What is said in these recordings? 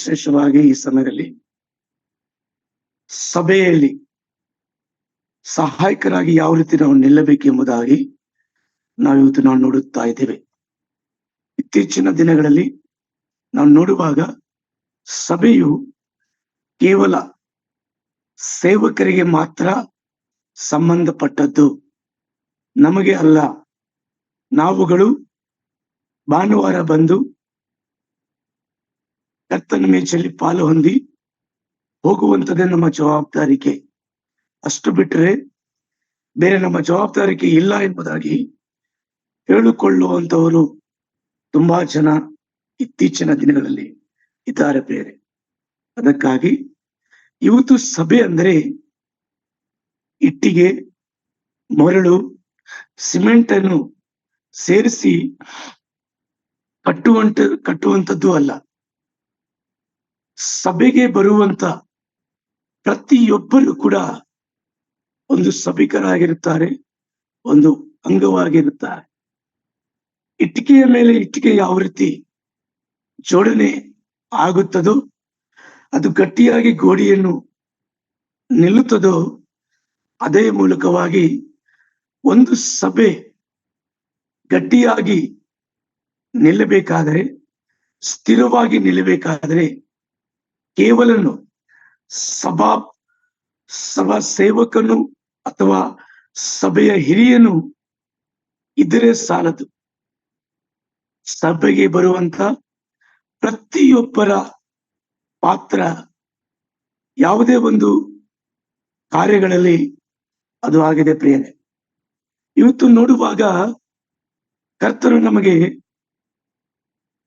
ವಿಶೇಷವಾಗಿ ಈ ಸಮಯದಲ್ಲಿ ಸಭೆಯಲ್ಲಿ ಸಹಾಯಕರಾಗಿ ಯಾವ ರೀತಿ ನಾವು ನಿಲ್ಲಬೇಕೆಂಬುದಾಗಿ ಇವತ್ತು ನಾವು ನೋಡುತ್ತಾ ಇದ್ದೇವೆ. ಇತ್ತೀಚಿನ ದಿನಗಳಲ್ಲಿ ನಾವು ನೋಡುವಾಗ ಸಭೆಯು ಕೇವಲ ಸೇವಕರಿಗೆ ಮಾತ್ರ ಸಂಬಂಧಪಟ್ಟದ್ದು, ನಮಗೆ ಅಲ್ಲ. ನಾವುಗಳು ಭಾನುವಾರ ಬಂದು ಕರ್ತನ ಮೇಜಲ್ಲಿ ಪಾಲು ಹೊಂದಿ ಹೋಗುವಂಥದ್ದೇ ನಮ್ಮ ಜವಾಬ್ದಾರಿಕೆ. ಅಷ್ಟು ಬಿಟ್ಟರೆ ಬೇರೆ ನಮ್ಮ ಜವಾಬ್ದಾರಿಕೆ ಇಲ್ಲ ಎಂಬುದಾಗಿ ಹೇಳಿಕೊಳ್ಳುವಂತವರು ತುಂಬಾ ಜನ ಇತ್ತೀಚಿನ ದಿನಗಳಲ್ಲಿ ಇದ್ದಾರೆ ಬೇರೆ. ಅದಕ್ಕಾಗಿ ಇವತ್ತು ಸಭೆ ಅಂದರೆ ಇಟ್ಟಿಗೆ, ಮರಳು, ಸಿಮೆಂಟ್ ಅನ್ನು ಸೇರಿಸಿ ಕಟ್ಟುವಂಥದ್ದು ಅಲ್ಲ. ಸಭೆಗೆ ಬರುವಂತ ಪ್ರತಿಯೊಬ್ಬರು ಕೂಡ ಒಂದು ಸಭಿಕರಾಗಿರುತ್ತಾರೆ, ಒಂದು ಅಂಗವಾಗಿರುತ್ತಾರೆ. ಇಟ್ಟಿಗೆಯ ಮೇಲೆ ಇಟ್ಟಿಗೆ ಯಾವ ರೀತಿ ಜೋಡಣೆ ಆಗುತ್ತದೋ, ಅದು ಗಟ್ಟಿಯಾಗಿ ಗೋಡೆಯನ್ನು ನಿಲ್ಲುತ್ತದೋ, ಅದೇ ಮೂಲಕವಾಗಿ ಒಂದು ಸಭೆ ಗಟ್ಟಿಯಾಗಿ ನಿಲ್ಲಬೇಕಾದರೆ, ಸ್ಥಿರವಾಗಿ ನಿಲ್ಲಬೇಕಾದರೆ ಕೇವಲ ಸಭಾ ಸೇವಕನು ಅಥವಾ ಸಭೆಯ ಹಿರಿಯನು ಇದ್ದರೆ ಸಾಲದು. ಸಭೆಗೆ ಬರುವಂತ ಪ್ರತಿಯೊಬ್ಬರ ಪಾತ್ರ ಯಾವುದೇ ಒಂದು ಕಾರ್ಯಗಳಲ್ಲಿ ಅದು ಆಗಿದೆ ಪ್ರಿಯರೇ. ಇವತ್ತು ನೋಡುವಾಗ ಕರ್ತರು ನಮಗೆ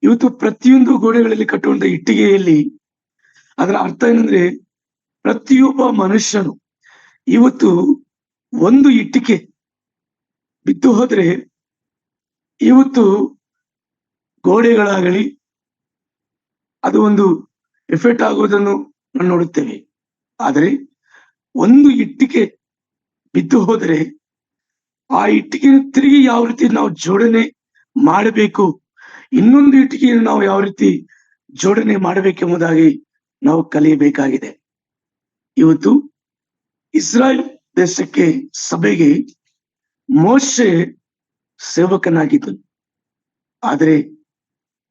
ಇವತ್ತು ಪ್ರತಿಯೊಂದು ಗೋಡೆಗಳಲ್ಲಿ ಕಟ್ಟುವಂತ ಇಟ್ಟಿಗೆಯಲ್ಲಿ ಅದರ ಅರ್ಥ ಏನಂದ್ರೆ, ಪ್ರತಿಯೊಬ್ಬ ಮನುಷ್ಯನು ಇವತ್ತು ಒಂದು ಇಟ್ಟಿಗೆ ಬಿದ್ದು ಹೋದ್ರೆ ಇವತ್ತು ಗೋಡೆಗಳಾಗಲಿ ಅದು ಒಂದು ಎಫೆಕ್ಟ್ ಆಗೋದನ್ನು ನಾವು ನೋಡುತ್ತೇವೆ. ಆದರೆ ಒಂದು ಇಟ್ಟಿಗೆ ಬಿದ್ದು ಹೋದರೆ ಆ ಇಟ್ಟಿಗೆಯನ್ನು ತಿರುಗಿ ಯಾವ ರೀತಿ ನಾವು ಜೋಡಣೆ ಮಾಡಬೇಕು, ಇನ್ನೊಂದು ಇಟ್ಟಿಗೆಯನ್ನು ನಾವು ಯಾವ ರೀತಿ ಜೋಡಣೆ ಮಾಡಬೇಕೆಂಬುದಾಗಿ ನಾವು ಕಲಿಯಬೇಕಾಗಿದೆ. ಇವತ್ತು ಇಸ್ರಾಯೇಲ್ ದೇಶಕ್ಕೆ ಸಭೆಗೆ ಮೋಶೆ ಸೇವಕನಾಗಿದ್ದನು. ಆದರೆ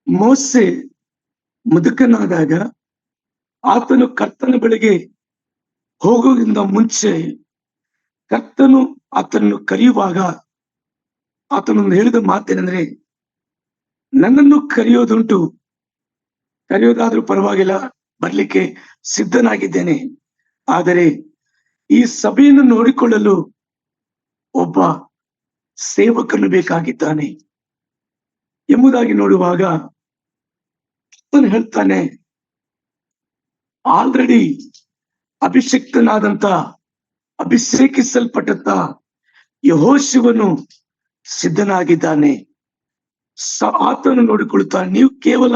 ಮೋಶೆ ಮುದುಕನಾದಾಗ ಆತನು ಕರ್ತನ ಬಳಿಗೆ ಹೋಗೋದ್ರಿಂದ ಮುಂಚೆ ಕರ್ತನು ಆತನನ್ನು ಕರೆಯುವಾಗ ಆತನೊಂದು ಹೇಳಿದ ಮಾತೇನೆಂದ್ರೆ, ನನ್ನನ್ನು ಕರೆಯೋದಾದ್ರೂ ಪರವಾಗಿಲ್ಲ, ಬರ್ಲಿಕ್ಕೆ ಸಿದ್ಧನಾಗಿದ್ದೇನೆ. ಆದರೆ ಈ ಸಭೆಯನ್ನು ನೋಡಿಕೊಳ್ಳಲು ಒಬ್ಬ ಸೇವಕನು ಬೇಕಾಗಿದ್ದಾನೆ ಎಂಬುದಾಗಿ ನೋಡುವಾಗ ಆತನು ಹೇಳ್ತಾನೆ, ಆಲ್ರೆಡಿ ಅಭಿಷೇಕಿಸಲ್ಪಟ್ಟಂತ ಯೆಹೋಶುವನು ಸಿದ್ಧನಾಗಿದ್ದಾನೆ. ಆತನು ನೋಡಿಕೊಳ್ಳುತ್ತಾನೆ, ನೀವು ಕೇವಲ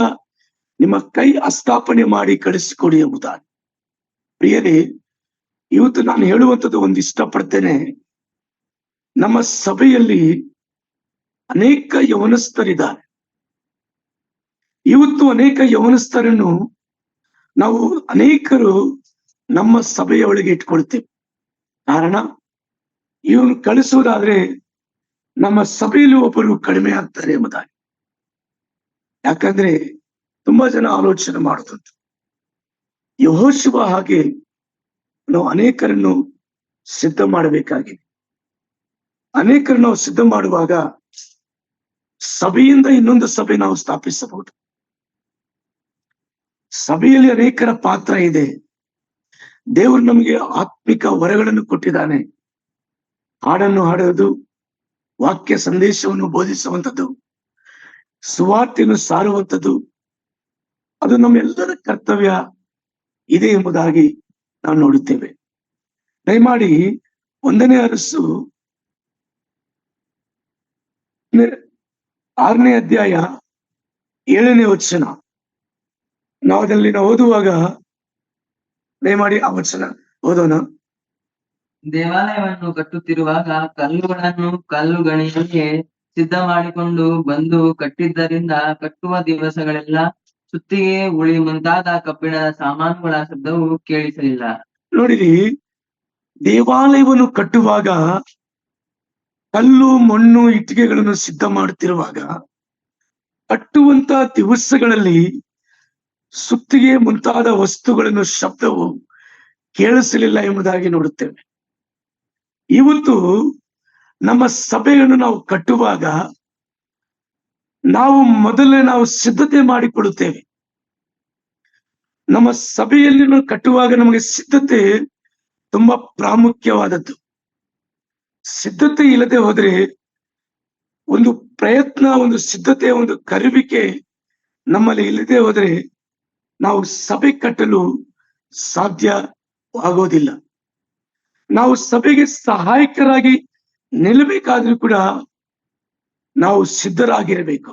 ನಿಮ್ಮ ಕೈ ಹಸ್ತಾಪನೆ ಮಾಡಿ ಕಳಿಸಿಕೊಡಿ ಎಂಬುದಾಗಿ. ಪ್ರಿಯರೇ, ಇವತ್ತು ನಾನು ಹೇಳುವಂಥದ್ದು ಒಂದು ಇಷ್ಟಪಡ್ತೇನೆ. ನಮ್ಮ ಸಭೆಯಲ್ಲಿ ಅನೇಕ ಯೌವನಸ್ಥರಿದ್ದಾರೆ. ಇವತ್ತು ಅನೇಕ ಯೌವನಸ್ಥರನ್ನು ನಾವು ಅನೇಕರು ನಮ್ಮ ಸಭೆಯ ಒಳಗೆ ಇಟ್ಕೊಳ್ತೇವೆ. ಕಾರಣ, ಇವನು ಕಳಿಸುವುದಾದ್ರೆ ನಮ್ಮ ಸಭೆಯಲ್ಲಿ ಒಬ್ಬರು ಕಡಿಮೆ ಆಗ್ತಾರೆ ಎಂಬುದಾಗಿ. ಯಾಕಂದ್ರೆ ತುಂಬಾ ಜನ ಆಲೋಚನೆ ಮಾಡುತ್ತಂತೆ, ಯೆಹೋಶುವ ಹಾಗೆ ನಾವು ಅನೇಕರನ್ನು ಸಿದ್ಧ ಮಾಡಬೇಕಾಗಿದೆ. ಅನೇಕರನ್ನು ನಾವು ಸಿದ್ಧ ಮಾಡುವಾಗ ಸಭೆಯಿಂದ ಇನ್ನೊಂದು ಸಭೆ ನಾವು ಸ್ಥಾಪಿಸಬಹುದು. ಸಭೆಯಲ್ಲಿ ಅನೇಕರ ಪಾತ್ರ ಇದೆ. ದೇವರು ನಮಗೆ ಆತ್ಮಿಕ ವರಗಳನ್ನು ಕೊಟ್ಟಿದ್ದಾನೆ. ಹಾಡನ್ನು ಹಾಡುವುದು, ವಾಕ್ಯ ಸಂದೇಶವನ್ನು ಬೋಧಿಸುವಂಥದ್ದು, ಸುವಾರ್ತೆಯನ್ನು ಸಾರುವಂಥದ್ದು, ಅದು ನಮ್ಮೆಲ್ಲರ ಕರ್ತವ್ಯ ಇದೆ ಎಂಬುದಾಗಿ ನಾವು ನೋಡುತ್ತೇವೆ. ದಯಮಾಡಿ 1ನೇ ಅರಸು 6ನೇ ಅಧ್ಯಾಯ 7ನೇ ವಚನ ನಾವು ಅದರಲ್ಲಿ ಓದುವಾಗ, ದಯಮಾಡಿ ಆ ವಚನ ಓದೋಣ. ದೇವಾಲಯವನ್ನು ಕಟ್ಟುತ್ತಿರುವಾಗ ಕಲ್ಲುಗಳನ್ನು ಕಲ್ಲುಗಣಿಯಲ್ಲಿಯೇ ಸಿದ್ಧ ಮಾಡಿಕೊಂಡು ಬಂದು ಕಟ್ಟಿದ್ದರಿಂದ ಕಟ್ಟುವ ದಿವಸಗಳೆಲ್ಲ ಸುತ್ತಿಗೆ, ಉಳಿ ಮುಂತಾದ ಕಬ್ಬಿಣದ ಸಾಮಾನುಗಳ ಶಬ್ದವು ಕೇಳಿಸಲಿಲ್ಲ. ನೋಡಿರಿ, ದೇವಾಲಯವನ್ನು ಕಟ್ಟುವಾಗ ಕಲ್ಲು, ಮಣ್ಣು, ಇಟ್ಟಿಗೆಗಳನ್ನು ಸಿದ್ಧ ಮಾಡುತ್ತಿರುವಾಗ ಕಟ್ಟುವಂತ ದಿವಸಗಳಲ್ಲಿ ಸುತ್ತಿಗೆ ಮುಂತಾದ ವಸ್ತುಗಳನ್ನು ಶಬ್ದವು ಕೇಳಿಸಲಿಲ್ಲ ಎಂಬುದಾಗಿ ನೋಡುತ್ತೇವೆ. ಇವತ್ತು ನಮ್ಮ ಸಭೆಯನ್ನು ನಾವು ಕಟ್ಟುವಾಗ ನಾವು ಸಿದ್ಧತೆ ಮಾಡಿಕೊಳ್ಳುತ್ತೇವೆ. ನಮ್ಮ ಸಭೆಯಲ್ಲಿ ನಾವು ಕಟ್ಟುವಾಗ ನಮಗೆ ಸಿದ್ಧತೆ ತುಂಬಾ ಪ್ರಾಮುಖ್ಯವಾದದ್ದು. ಸಿದ್ಧತೆ ಇಲ್ಲದೆ ಹೋದ್ರೆ ಒಂದು ಪ್ರಯತ್ನ, ಒಂದು ಸಿದ್ಧತೆ, ಒಂದು ಕರುವಿಕೆ ನಮ್ಮಲ್ಲಿ ಇಲ್ಲದೆ ಹೋದ್ರೆ ನಾವು ಸಭೆ ಕಟ್ಟಲು ಸಾಧ್ಯವಾಗೋದಿಲ್ಲ. ನಾವು ಸಭೆಗೆ ಸಹಾಯಕರಾಗಿ ನಿಲ್ಲಬೇಕಾದ್ರೂ ಕೂಡ ನಾವು ಸಿದ್ಧರಾಗಿರಬೇಕು.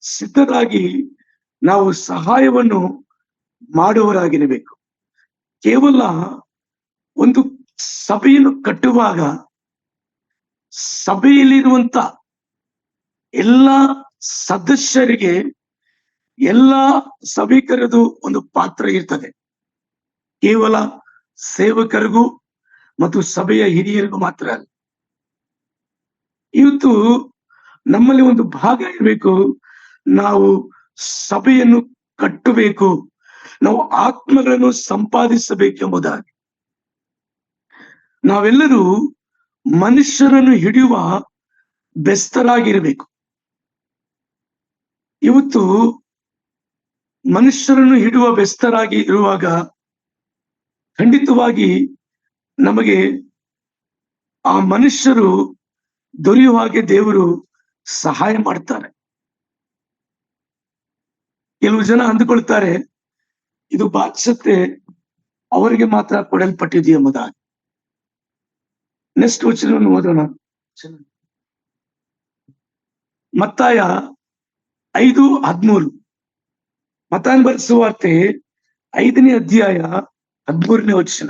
ಸಿದ್ಧರಾಗಿ ನಾವು ಸಹಾಯವನ್ನು ಮಾಡುವವರಾಗಿರಬೇಕು. ಕೇವಲ ಒಂದು ಸಭೆಯನ್ನು ಕಟ್ಟುವಾಗ ಸಭೆಯಲ್ಲಿರುವಂತ ಎಲ್ಲ ಸದಸ್ಯರಿಗೆ, ಎಲ್ಲ ಸಭಿಕರದು ಒಂದು ಪಾತ್ರ ಇರ್ತದೆ. ಕೇವಲ ಸೇವಕರಿಗೂ ಮತ್ತು ಸಭೆಯ ಹಿರಿಯರಿಗೂ ಮಾತ್ರ ಅಲ್ಲ. ಇವತ್ತು ನಮ್ಮಲ್ಲಿ ಒಂದು ಭಾಗ ಇರಬೇಕು. ನಾವು ಸಭೆಯನ್ನು ಕಟ್ಟಬೇಕು, ನಾವು ಆತ್ಮಗಳನ್ನು ಸಂಪಾದಿಸಬೇಕೆಂಬುದಾಗಿ. ನಾವೆಲ್ಲರೂ ಮನುಷ್ಯರನ್ನು ಹಿಡಿಯುವ ಬೆಸ್ತರಾಗಿರಬೇಕು. ಇವತ್ತು ಮನುಷ್ಯರನ್ನು ಹಿಡಿಯುವ ಬೆಸ್ತರಾಗಿ ಇರುವಾಗ ಖಂಡಿತವಾಗಿ ನಮಗೆ ಆ ಮನುಷ್ಯರು ದೊರೆಯುವ ಹಾಗೆ ದೇವರು ಸಹಾಯ ಮಾಡ್ತಾರೆ. ಕೆಲವು ಜನ ಅಂದುಕೊಳ್ತಾರೆ ಇದು ಬಾಧ್ಯತೆ ಅವರಿಗೆ ಮಾತ್ರ ಕೊಡಲ್ಪಟ್ಟಿದೆ ಎಂಬುದಾಗಿ. ನೆಕ್ಸ್ಟ್ ವಚನವನ್ನು ಓದೋಣ. ಮತ್ತಾಯ 5:13. ಮತ್ತಾಯನ ಬರೆದ ಸುವಾರ್ತೆ 5ನೇ ಅಧ್ಯಾಯ 13ನೇ ವಚನ.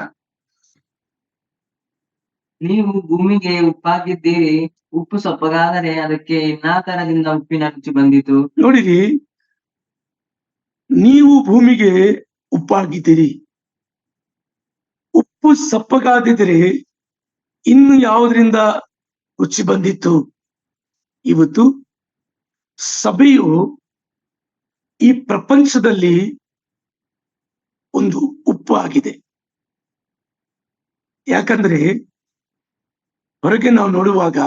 ನೀವು ಭೂಮಿಗೆ ಉಪ್ಪಾಗಿದ್ದೀರಿ. ಉಪ್ಪು ಸಪ್ಪಗಾದರೆ ಅದಕ್ಕೆ ಇನ್ನಾತರದಿಂದ ಉಪ್ಪಿನ ರುಚಿ ಬಂದಿತು. ನೋಡಿರಿ, ನೀವು ಭೂಮಿಗೆ ಉಪ್ಪಾಗಿದ್ದೀರಿ. ಉಪ್ಪು ಸಪ್ಪಗಾದಿದ್ರೆ ಇನ್ನು ಯಾವುದರಿಂದ ರುಚಿ ಬಂದಿತ್ತು? ಇವತ್ತು ಸಭೆಯು ಈ ಪ್ರಪಂಚದಲ್ಲಿ ಒಂದು ಉಪ್ಪು ಆಗಿದೆ. ಯಾಕಂದ್ರೆ ಹೊರಗೆ ನಾವು ನೋಡುವಾಗ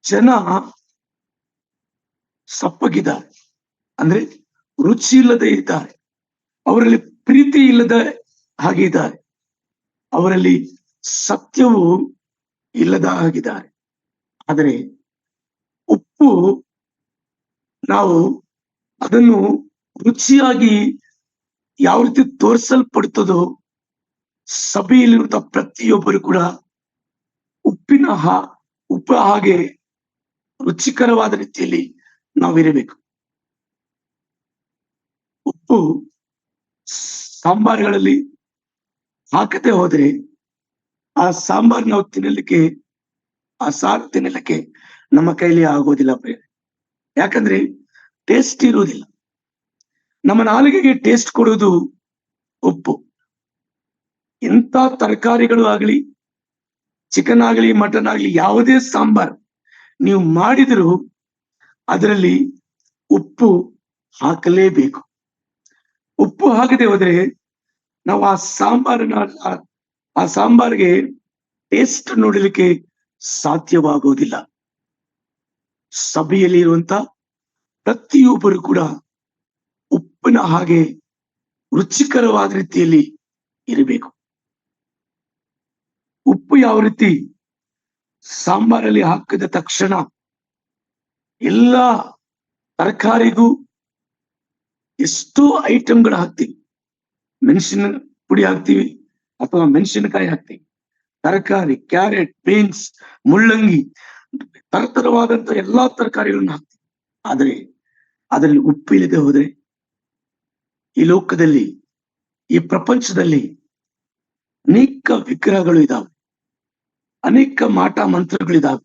ಜನ ಸಪ್ಪಗಿದ್ದಾರೆ, ಅಂದ್ರೆ ರುಚಿ ಇಲ್ಲದೆ ಇದ್ದಾರೆ, ಅವರಲ್ಲಿ ಪ್ರೀತಿ ಇಲ್ಲದ ಹಾಗೆ ಇದ್ದಾರೆ, ಅವರಲ್ಲಿ ಸತ್ಯವು ಇಲ್ಲದ ಹಾಗಿದ್ದಾರೆ. ಆದರೆ ಉಪ್ಪು ನಾವು ಅದನ್ನು ರುಚಿಯಾಗಿ ಯಾವ ರೀತಿ ತೋರಿಸಲ್ಪಡ್ತದೋ ಸಭೆಯಲ್ಲಿರುವಂತಹ ಪ್ರತಿಯೊಬ್ಬರು ಕೂಡ ಉಪ್ಪು ಹಾಗೆ ರುಚಿಕರವಾದ ರೀತಿಯಲ್ಲಿ ನಾವಿರಬೇಕು. ಉಪ್ಪು ಸಾಂಬಾರುಗಳಲ್ಲಿ ಹಾಕದೆ ಹೋದ್ರೆ ಆ ಸಾಂಬಾರ್ ನಾವು ತಿನ್ನಲಿಕ್ಕೆ, ಆ ಸಾರು ತಿನ್ನಲಿಕ್ಕೆ ನಮ್ಮ ಕೈಲಿ ಆಗೋದಿಲ್ಲ. ಯಾಕಂದ್ರೆ ಟೇಸ್ಟ್ ಇರೋದಿಲ್ಲ. ನಮ್ಮ ನಾಲಿಗೆಗೆ ಟೇಸ್ಟ್ ಕೊಡೋದು ಉಪ್ಪು. ಎಂತ ತರಕಾರಿಗಳು ಆಗ್ಲಿ, ಚಿಕನ್ ಆಗ್ಲಿ, ಮಟನ್ ಆಗ್ಲಿ, ಯಾವುದೇ ಸಾಂಬಾರ್ ನೀವು ಮಾಡಿದ್ರು ಅದರಲ್ಲಿ ಉಪ್ಪು ಹಾಕಲೇಬೇಕು. ಉಪ್ಪು ಹಾಕದೆ ಹೋದ್ರೆ ನಾವು ಆ ಸಾಂಬಾರ್ಗೆ ಟೇಸ್ಟ್ ನೋಡಲಿಕ್ಕೆ ಸಾಧ್ಯವಾಗುವುದಿಲ್ಲ. ಸಭೆಯಲ್ಲಿ ಇರುವಂತ ಪ್ರತಿಯೊಬ್ಬರು ಕೂಡ ಉಪ್ಪಿನ ಹಾಗೆ ರುಚಿಕರವಾದ ರೀತಿಯಲ್ಲಿ ಇರಬೇಕು. ಉಪ್ಪು ಯಾವ ರೀತಿ ಸಾಂಬಾರಲ್ಲಿ ಹಾಕಿದ ತಕ್ಷಣ ಎಲ್ಲ ತರಕಾರಿಗೂ ಎಷ್ಟೋ ಐಟಮ್ಗಳು ಹಾಕ್ತೀವಿ. ಮೆಣಸಿನ ಪುಡಿ ಹಾಕ್ತೀವಿ ಅಥವಾ ಮೆಣಸಿನಕಾಯಿ ಹಾಕ್ತೀವಿ, ತರಕಾರಿ, ಕ್ಯಾರೆಟ್, ಬೀನ್ಸ್, ಮುಳ್ಳಂಗಿ, ತರತರವಾದಂತ ಎಲ್ಲಾ ತರಕಾರಿಗಳನ್ನ ಹಾಕ್ತೀವಿ. ಆದ್ರೆ ಅದರಲ್ಲಿ ಉಪ್ಪಿಲ್ಲದೆ ಹೋದ್ರೆ ಈ ಲೋಕದಲ್ಲಿ, ಈ ಪ್ರಪಂಚದಲ್ಲಿ ಅನೇಕ ವಿಗ್ರಹಗಳು ಇದಾವೆ, ಅನೇಕ ಮಾಟ ಮಂತ್ರಗಳಿದಾವೆ,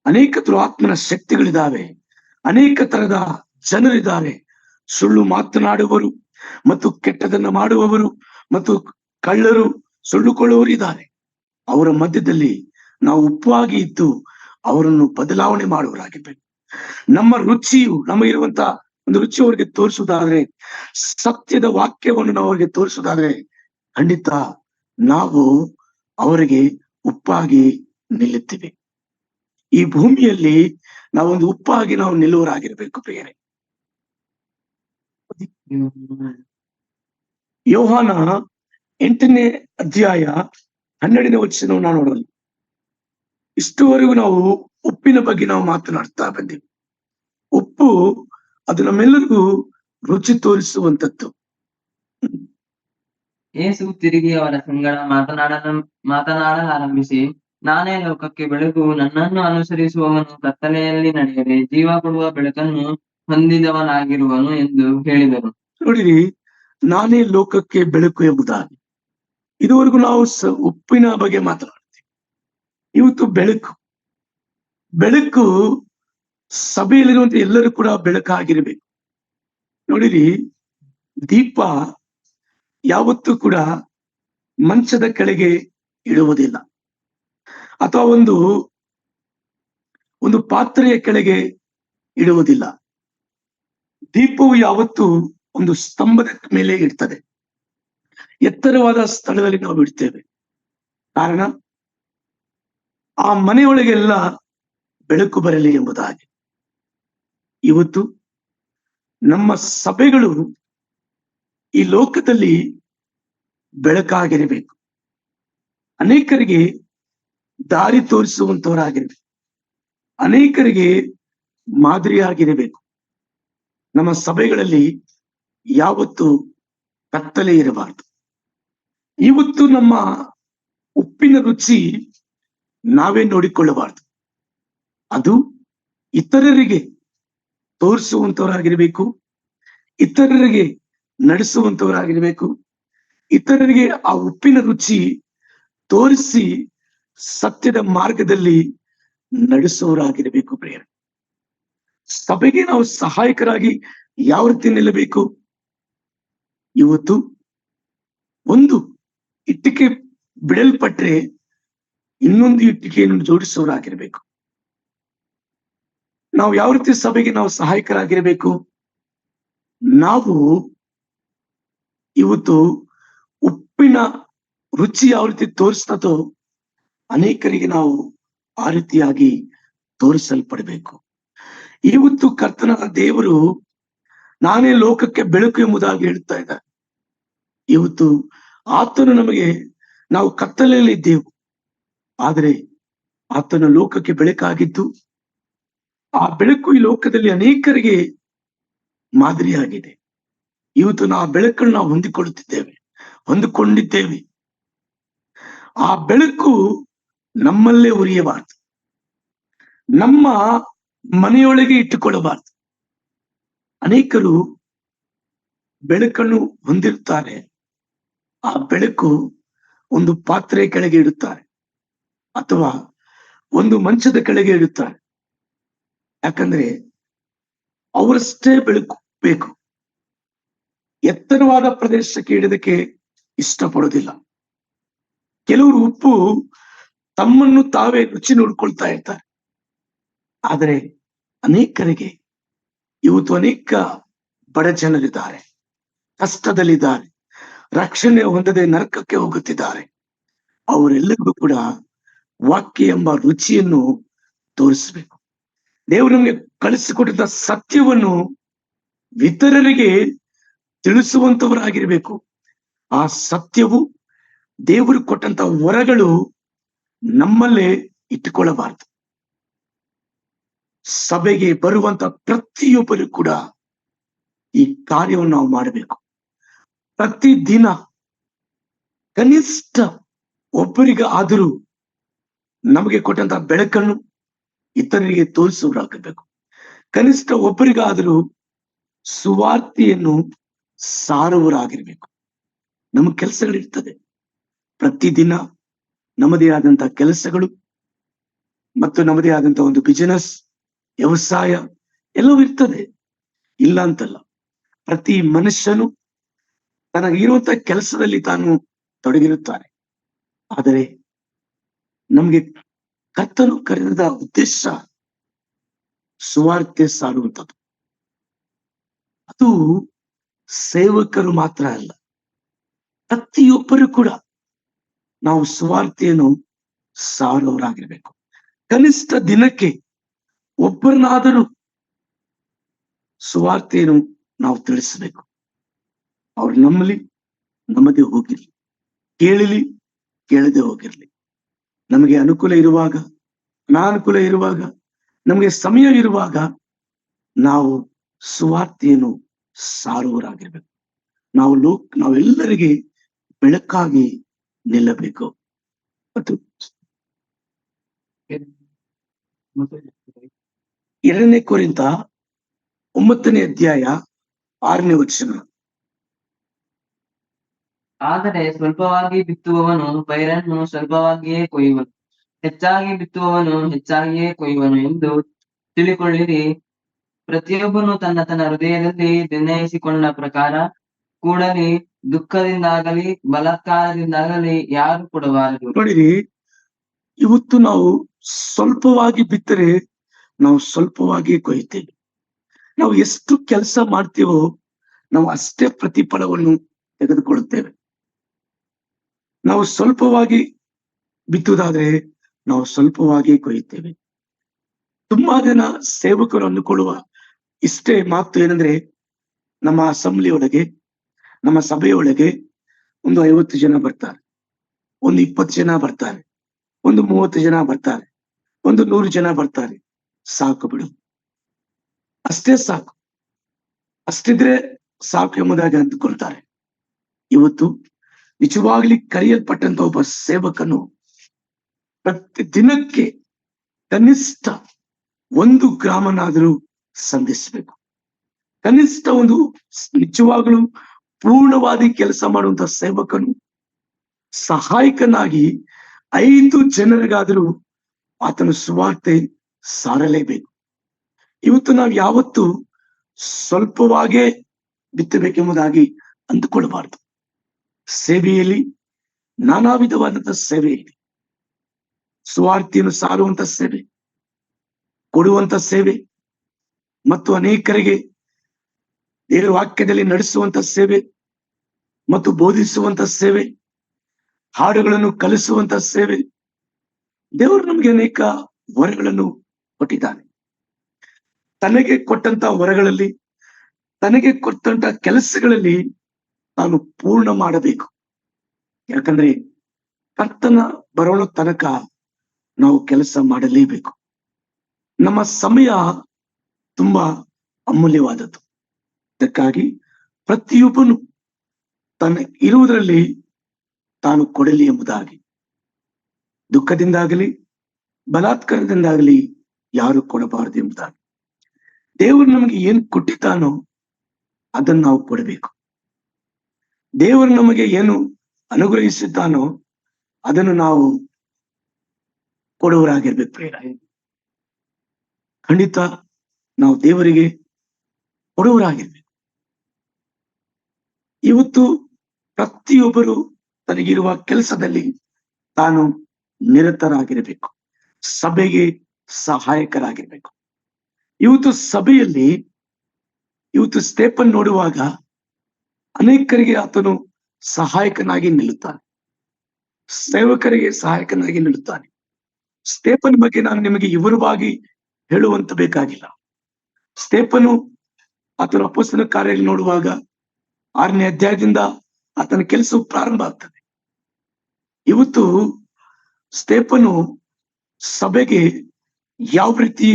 ಅನೇಕ ದುರಾತ್ಮನ ಶಕ್ತಿಗಳಿದಾವೆ, ಅನೇಕ ತರದ ಜನರಿದ್ದಾರೆ. ಸುಳ್ಳು ಮಾತನಾಡುವವರು ಮತ್ತು ಕೆಟ್ಟದನ್ನ ಮಾಡುವವರು ಮತ್ತು ಕಳ್ಳರು, ಸುಳ್ಳುಕೊಳ್ಳುವವರು ಇದ್ದಾರೆ. ಅವರ ಮಧ್ಯದಲ್ಲಿ ನಾವು ಉಪ್ಪಾಗಿ ಇದ್ದು ಅವರನ್ನು ಬದಲಾವಣೆ ಮಾಡುವರಾಗಿರ್ಬೇಕು. ನಮ್ಮ ರುಚಿಯು ನಮಗಿರುವಂತ ಒಂದು ರುಚಿ ಅವರಿಗೆ ತೋರಿಸುವುದಾದ್ರೆ, ಸತ್ಯದ ವಾಕ್ಯವನ್ನು ನಾವು ಅವರಿಗೆ ತೋರಿಸುವುದಾದ್ರೆ, ಖಂಡಿತ ನಾವು ಅವರಿಗೆ ಉಪ್ಪಾಗಿ ನಿಲ್ಲುತ್ತೇವೆ. ಈ ಭೂಮಿಯಲ್ಲಿ ನಾವೊಂದು ಉಪ್ಪಾಗಿ ನಾವು ನಿಲ್ಲುವರಾಗಿರ್ಬೇಕು ಪ್ರಿಯರೇ. ಯೋಹಾನ 8ನೇ ಅಧ್ಯಾಯ 12ನೇ ವಚನವನ್ನು ನಾವು ನೋಡೋಣ. ಇಷ್ಟುವರೆಗೂ ನಾವು ಉಪ್ಪಿನ ಬಗ್ಗೆ ನಾವು ಮಾತನಾಡ್ತಾ ಬಂದೆವು. ಉಪ್ಪು ಅದು ನಮ್ಮೆಲ್ಲರಿಗೂ ರುಚಿ ತೋರಿಸುವಂತದ್ದು. ಯೇಸು ತಿರುಗಿ ಅವರ ಸಂಗಡ ಮಾತನಾಡಲಾರಂಭಿಸಿ, ನಾನೇ ಲೋಕಕ್ಕೆ ಬೆಳಕು, ನನ್ನನ್ನು ಅನುಸರಿಸುವವನು ಕತ್ತಲೆಯಲ್ಲಿ ನಡೆಯದೆ ಜೀವ ಕೊಡುವ ಬೆಳಕನ್ನು ಹೊಂದಿದವನಾಗಿರುವನು ಎಂದು ಹೇಳಿದರು. ನೋಡಿರಿ, ನಾನೇ ಲೋಕಕ್ಕೆ ಬೆಳಕು ಎಂಬುದಾಗಿ ಇದುವರೆಗೂ ನಾವು ಉಪ್ಪಿನ ಬಗ್ಗೆ ಮಾತನಾಡ್ತೀವಿ. ಇವತ್ತು ಬೆಳಕು ಸಭೆಯಲ್ಲಿರುವಂತ ಎಲ್ಲರೂ ಕೂಡ ಬೆಳಕಾಗಿರ್ಬೇಕು. ನೋಡಿರಿ, ದೀಪ ಯಾವತ್ತೂ ಕೂಡ ಮಂಚದ ಕೆಳಗೆ ಇಡುವುದಿಲ್ಲ, ಅಥವಾ ಒಂದು ಪಾತ್ರೆಯ ಕೆಳಗೆ ಇಡುವುದಿಲ್ಲ. ದೀಪವು ಯಾವತ್ತೂ ಒಂದು ಸ್ತಂಭದ ಮೇಲೆ ಇಡ್ತದೆ. ಎತ್ತರವಾದ ಸ್ಥಳದಲ್ಲಿ ನಾವು ಇಡ್ತೇವೆ. ಕಾರಣ, ಆ ಮನೆಯೊಳಗೆಲ್ಲ ಬೆಳಕು ಬರಲಿ ಎಂಬುದಾಗಿ. ಇವತ್ತು ನಮ್ಮ ಸಭೆಗಳು ಈ ಲೋಕದಲ್ಲಿ ಬೆಳಕಾಗಿರಬೇಕು. ಅನೇಕರಿಗೆ ದಾರಿ ತೋರಿಸುವಂತವರಾಗಿರ್ಬೇಕು. ಅನೇಕರಿಗೆ ಮಾದರಿಯಾಗಿರಬೇಕು. ನಮ್ಮ ಸಭೆಗಳಲ್ಲಿ ಯಾವತ್ತು ಕತ್ತಲೆ ಇರಬಾರದು. ಇವತ್ತು ನಮ್ಮ ಉಪ್ಪಿನ ರುಚಿ ನಾವೇ ನೋಡಿಕೊಳ್ಳಬಾರದು. ಅದು ಇತರರಿಗೆ ತೋರಿಸುವಂತವರಾಗಿರ್ಬೇಕು, ಇತರರಿಗೆ ನಡೆಸುವಂತವರಾಗಿರ್ಬೇಕು, ಇತರರಿಗೆ ಆ ಉಪ್ಪಿನ ರುಚಿ ತೋರಿಸಿ ಸತ್ಯದ ಮಾರ್ಗದಲ್ಲಿ ನಡೆಸುವವರಾಗಿರಬೇಕು. ಪ್ರಿಯರೇ, ಸಭೆಗೆ ನಾವು ಸಹಾಯಕರಾಗಿ ಯಾವ ರೀತಿ ನಿಲ್ಲಬೇಕು? ಇವತ್ತು ಒಂದು ಇಟ್ಟಿಗೆ ಬಿಡಲ್ಪಟ್ರೆ ಇನ್ನೊಂದು ಇಟ್ಟಿಗೆಯನ್ನು ಜೋಡಿಸುವವರಾಗಿರ್ಬೇಕು. ನಾವು ಯಾವ ರೀತಿ ಸಭೆಗೆ ನಾವು ಸಹಾಯಕರಾಗಿರಬೇಕು? ನಾವು ಇವತ್ತು ಉಪ್ಪಿನ ರುಚಿ ಯಾವ ರೀತಿ ತೋರಿಸ್ತದೋ ಅನೇಕರಿಗೆ ನಾವು ಆ ರೀತಿಯಾಗಿ ತೋರಿಸಲ್ಪಡಬೇಕು. ಇವತ್ತು ಕರ್ತನ ದೇವರು ನಾನೇ ಲೋಕಕ್ಕೆ ಬೆಳಕು ಎಂಬುದಾಗಿ ಹೇಳ್ತಾ ಇದ್ದಾರೆ. ಇವತ್ತು ಆತನು ನಾವು ಕತ್ತಲೆಯಲ್ಲಿ ಇದ್ದೆವು, ಆದರೆ ಆತನ ಲೋಕಕ್ಕೆ ಬೆಳಕಾಗಿದ್ದು, ಆ ಬೆಳಕು ಈ ಲೋಕದಲ್ಲಿ ಅನೇಕರಿಗೆ ಮಾದರಿಯಾಗಿದೆ. ಇವತ್ತು ನಾವು ಆ ಬೆಳಕನ್ನು ನಾವು ಹೊಂದಿಕೊಂಡಿದ್ದೇವೆ. ಆ ಬೆಳಕು ನಮ್ಮಲ್ಲೇ ಉರಿಯಬಾರದು, ನಮ್ಮ ಮನೆಯೊಳಗೆ ಇಟ್ಟುಕೊಳ್ಳಬಾರದು. ಅನೇಕರು ಬೆಳಕನ್ನು ಹೊಂದಿರುತ್ತಾರೆ, ಆ ಬೆಳಕು ಒಂದು ಪಾತ್ರೆ ಕೆಳಗೆ ಇಡುತ್ತಾರೆ ಅಥವಾ ಒಂದು ಮಂಚದ ಕೆಳಗೆ ಇಡುತ್ತಾರೆ. ಯಾಕಂದ್ರೆ ಅವರಷ್ಟೇ ಬೆಳಕು ಬೇಕು. ಎತ್ತರವಾದ ಪ್ರದೇಶಕ್ಕೆ ಇಡೋದಕ್ಕೆ ಇಷ್ಟಪಡೋದಿಲ್ಲ. ಕೆಲವರು ಉಪ್ಪು ತಮ್ಮನ್ನು ತಾವೇ ರುಚಿ ನೋಡ್ಕೊಳ್ತಾ ಇರ್ತಾರೆ. ಆದರೆ ಅನೇಕರಿಗೆ ಇವತ್ತು ಅನೇಕ ಬಡ ಜನರಿದ್ದಾರೆ, ಕಷ್ಟದಲ್ಲಿದ್ದಾರೆ, ರಕ್ಷಣೆ ಹೊಂದದೆ ನರಕಕ್ಕೆ ಹೋಗುತ್ತಿದ್ದಾರೆ. ಅವರೆಲ್ಲರಿಗೂ ಕೂಡ ವಾಕ್ಯ ಎಂಬ ರುಚಿಯನ್ನು ತೋರಿಸಬೇಕು. ದೇವರು ನಮಗೆ ಕಳಿಸಿಕೊಟ್ಟಿದ್ದ ಸತ್ಯವನ್ನು ಇತರರಿಗೆ ತಿಳಿಸುವಂತವರಾಗಿರ್ಬೇಕು. ಆ ಸತ್ಯವು ದೇವರು ಕೊಟ್ಟಂತ ವರಗಳು ನಮ್ಮಲ್ಲೇ ಇಟ್ಟುಕೊಳ್ಳಬಾರದು. ಸಭೆಗೆ ಬರುವಂತ ಪ್ರತಿಯೊಬ್ಬರು ಕೂಡ ಈ ಕಾರ್ಯವನ್ನು ನಾವು ಮಾಡಬೇಕು. ಪ್ರತಿದಿನ ಕನಿಷ್ಠ ಒಬ್ಬರಿಗೆ ಆದರೂ ನಮಗೆ ಕೊಟ್ಟಂತ ಬೆಳಕನ್ನು ಇತರರಿಗೆ ತೋರಿಸುವರಾಗಬೇಕು. ಕನಿಷ್ಠ ಒಬ್ಬರಿಗಾದರೂ ಸುವಾರ್ತೆಯನ್ನು ಸಾರುವರಾಗಿರ್ಬೇಕು. ನಮ್ಮ ಕೆಲಸಗಳಿರ್ತದೆ, ಪ್ರತಿದಿನ ನಮ್ಮದೇ ಆದಂತ ಕೆಲಸಗಳು ಮತ್ತು ನಮ್ಮದೇ ಆದಂತ ಒಂದು ಬಿಸಿನೆಸ್, ವ್ಯವಸಾಯ ಎಲ್ಲವೂ ಇರ್ತದೆ. ಇಲ್ಲ ಅಂತಲ್ಲ. ಪ್ರತಿ ಮನುಷ್ಯನು ತನಗಿರುವಂತ ಕೆಲಸದಲ್ಲಿ ತಾನು ತೊಡಗಿರುತ್ತಾನೆ. ಆದರೆ ನಮ್ಗೆ ಕರ್ತನು ಕರೆದ ಉದ್ದೇಶ ಸುವಾರ್ತೆ ಸಾರುವಂಥದ್ದು. ಅದು ಸೇವಕರು ಮಾತ್ರ ಅಲ್ಲ, ಪ್ರತಿಯೊಬ್ಬರು ಕೂಡ ನಾವು ಸುವಾರ್ತೆಯನ್ನು ಸಾರುವವರಾಗಿರ್ಬೇಕು. ಕನಿಷ್ಠ ದಿನಕ್ಕೆ ಒಬ್ಬರನ್ನಾದರೂ ಸುವಾರ್ತೆಯನ್ನು ನಾವು ತಿಳಿಸಬೇಕು. ಅವ್ರು ನಮ್ಮಲಿ ನಮ್ಮದೇ ಹೋಗಿರ್ಲಿ, ಕೇಳಲಿ ಕೇಳದೆ ಹೋಗಿರ್ಲಿ, ನಮಗೆ ಅನುಕೂಲ ಇರುವಾಗ, ಅನಾನುಕೂಲ ಇರುವಾಗ, ನಮಗೆ ಸಮಯ ಇರುವಾಗ ನಾವು ಸುವಾರ್ತೆಯನ್ನು ಸಾರುವವರಾಗಿರ್ಬೇಕು. ನಾವೆಲ್ಲರಿಗೆ ಬೆಳಕಾಗಿ ನಿಲ್ಲಬೇಕು. ಮತ್ತು 2 ಕೊರಿಂಥ 9ನೇ ಅಧ್ಯಾಯ 6ನೇ ವಚನ. ಆದರೆ ಸ್ವಲ್ಪವಾಗಿ ಬಿತ್ತುವವನು ಪೈರನ್ನು ಸ್ವಲ್ಪವಾಗಿಯೇ ಕೊಯ್ಯುವನು, ಹೆಚ್ಚಾಗಿ ಬಿತ್ತುವವನು ಹೆಚ್ಚಾಗಿಯೇ ಕೊಯ್ಯುವನು ಎಂದು ತಿಳಿಕೊಳ್ಳಿರಿ. ಪ್ರತಿಯೊಬ್ಬನು ತನ್ನ ತನ್ನ ಹೃದಯದಲ್ಲಿ ನಿರ್ಣಯಿಸಿಕೊಂಡ ಪ್ರಕಾರ ಕೂಡಲಿ, ದುಃಖದಿಂದಾಗಲಿ ಬಲಾತ್ಕಾರದಿಂದಾಗಲಿ ಯಾರು ಕೊಡಬಾರದು. ನೋಡಿರಿ, ಇವತ್ತು ನಾವು ಸ್ವಲ್ಪವಾಗಿ ಬಿತ್ತರೆ ನಾವು ಸ್ವಲ್ಪವಾಗಿ ಕೊಯ್ತೇವೆ. ನಾವು ಎಷ್ಟು ಕೆಲಸ ಮಾಡ್ತೀವೋ ನಾವು ಅಷ್ಟೇ ಪ್ರತಿಫಲವನ್ನು ತೆಗೆದುಕೊಳ್ಳುತ್ತೇವೆ. ನಾವು ಸ್ವಲ್ಪವಾಗಿ ಬಿತ್ತುವುದಾದ್ರೆ ನಾವು ಸ್ವಲ್ಪವಾಗಿ ಕೊಯ್ಯುತ್ತೇವೆ. ತುಂಬಾ ಜನ ಸೇವಕರು ಅಂದುಕೊಳ್ಳುವ ಇಷ್ಟೇ ಮಾತು ಏನಂದ್ರೆ, ನಮ್ಮ ಅಸೆಂಬ್ಲಿ ಒಳಗೆ, ನಮ್ಮ ಸಭೆಯೊಳಗೆ ಒಂದು 50 ಜನ ಬರ್ತಾರೆ, ಒಂದು 20 ಜನ ಬರ್ತಾರೆ, ಒಂದು 30 ಜನ ಬರ್ತಾರೆ, ಒಂದು 100 ಜನ ಬರ್ತಾರೆ, ಸಾಕು ಬಿಡು, ಅಷ್ಟೇ ಸಾಕು, ಅಷ್ಟಿದ್ರೆ ಸಾಕು ಎಂಬುದಾಗಿ ಅಂದುಕೊಳ್ತಾರೆ. ಇವತ್ತು ನಿಜವಾಗ್ಲಿ ಕರೆಯಲ್ಪಟ್ಟಂತ ಒಬ್ಬ ಸೇವಕನು ಪ್ರತಿ ದಿನಕ್ಕೆ ಕನಿಷ್ಠ 1 ಗ್ರಾಮನಾದರೂ ಸಂಧಿಸಬೇಕು. ಕನಿಷ್ಠ ಒಂದು ನಿಜವಾಗ್ಲೂ ಪೂರ್ಣವಾದಿ ಕೆಲಸ ಮಾಡುವಂತ ಸೇವಕನು ಸಹಾಯಕನಾಗಿ 5 ಜನರಿಗಾದರೂ ಆತನು ಸುವಾರ್ತೆ ಸಾರಲೇಬೇಕು. ಇವತ್ತು ನಾವು ಯಾವತ್ತು ಸ್ವಲ್ಪವಾಗೇ ಬಿತ್ತಬೇಕೆಂಬುದಾಗಿ ಅಂದುಕೊಳ್ಳಬಾರದು. ಸೇವೆಯಲ್ಲಿ ನಾನಾ ವಿಧವಾದಂತಹ ಸೇವೆ ಇದೆ. ಸುವಾರ್ತೆಯನ್ನು ಸಾರುವಂತ ಸೇವೆ, ಕೊಡುವಂತ ಸೇವೆ, ಮತ್ತು ಅನೇಕರಿಗೆ ದೇವರ ವಾಕ್ಯದಲ್ಲಿ ನಡೆಸುವಂತ ಸೇವೆ, ಮತ್ತು ಬೋಧಿಸುವಂತ ಸೇವೆ, ಹಾಡುಗಳನ್ನು ಕಲಿಸುವಂತ ಸೇವೆ. ದೇವರು ನಮಗೆ ಅನೇಕ ವರಗಳನ್ನು ಕೊಟ್ಟಿದ್ದಾನೆ. ತನಗೆ ಕೊಟ್ಟಂತ ವರಗಳಲ್ಲಿ, ತನಗೆ ಕೊಟ್ಟಂತ ಕೆಲಸಗಳಲ್ಲಿ ನಾನು ಪೂರ್ಣ ಮಾಡಬೇಕು. ಯಾಕಂದ್ರೆ ಕರ್ತನ ಬರೋಣ ತನಕ ನಾವು ಕೆಲಸ ಮಾಡಲೇಬೇಕು. ನಮ್ಮ ಸಮಯ ತುಂಬಾ ಅಮೂಲ್ಯವಾದದ್ದು. ಅದಕ್ಕಾಗಿ ಪ್ರತಿಯೊಬ್ಬನು ತನ್ನ ಇರುವುದರಲ್ಲಿ ತಾನು ಕೊಡಲಿ ಎಂಬುದಾಗಿ, ದುಃಖದಿಂದಾಗಲಿ ಬಲಾತ್ಕಾರದಿಂದಾಗಲಿ ಯಾರು ಕೊಡಬಾರದು ಎಂಬುದಾಗಿ. ದೇವರು ನಮಗೆ ಏನು ಕೊಟ್ಟಿದ್ದಾನೋ ಅದನ್ನು ನಾವು ಕೊಡಬೇಕು. ದೇವರು ನಮಗೆ ಏನು ಅನುಗ್ರಹಿಸಿದ್ದಾನೋ ಅದನ್ನು ನಾವು ಕೊಡುವರಾಗಿರ್ಬೇಕು. ಪ್ರಿಯರೇ, ಖಂಡಿತ ನಾವು ದೇವರಿಗೆ ಕೊಡುವರಾಗಿರ್ಬೇಕು. ಇವತ್ತು ಪ್ರತಿಯೊಬ್ಬರು ತನಗಿರುವ ಕೆಲಸದಲ್ಲಿ ತಾನು ನಿರತರಾಗಿರಬೇಕು, ಸಭೆಗೆ ಸಹಾಯಕರಾಗಿರ್ಬೇಕು. ಇವತ್ತು ಸಭೆಯಲ್ಲಿ ಸ್ಟೇಫನ್ ನೋಡುವಾಗ ಅನೇಕರಿಗೆ ಆತನು ಸಹಾಯಕನಾಗಿ ನಿಲ್ಲುತ್ತಾನೆ, ಸೇವಕರಿಗೆ ಸಹಾಯಕನಾಗಿ ನಿಲ್ಲುತ್ತಾನೆ. ಸ್ಟೇಫನ್ ಬಗ್ಗೆ ನಾನು ನಿಮಗೆ ವಿವರವಾಗಿ ಹೇಳುವಂತ ಬೇಕಾಗಿಲ್ಲ. ಸ್ಟೇಫನು ಆತನ ಅಪೊಸ್ತಲರ ಕಾರ್ಯದಲ್ಲಿ ನೋಡುವಾಗ 6ನೇ ಅಧ್ಯಾಯದಿಂದ ಆತನ ಕೆಲಸವು ಪ್ರಾರಂಭ ಆಗ್ತದೆ. ಇವತ್ತು ಸ್ಟೇಫನು ಸಭೆಗೆ ಯಾವ ರೀತಿ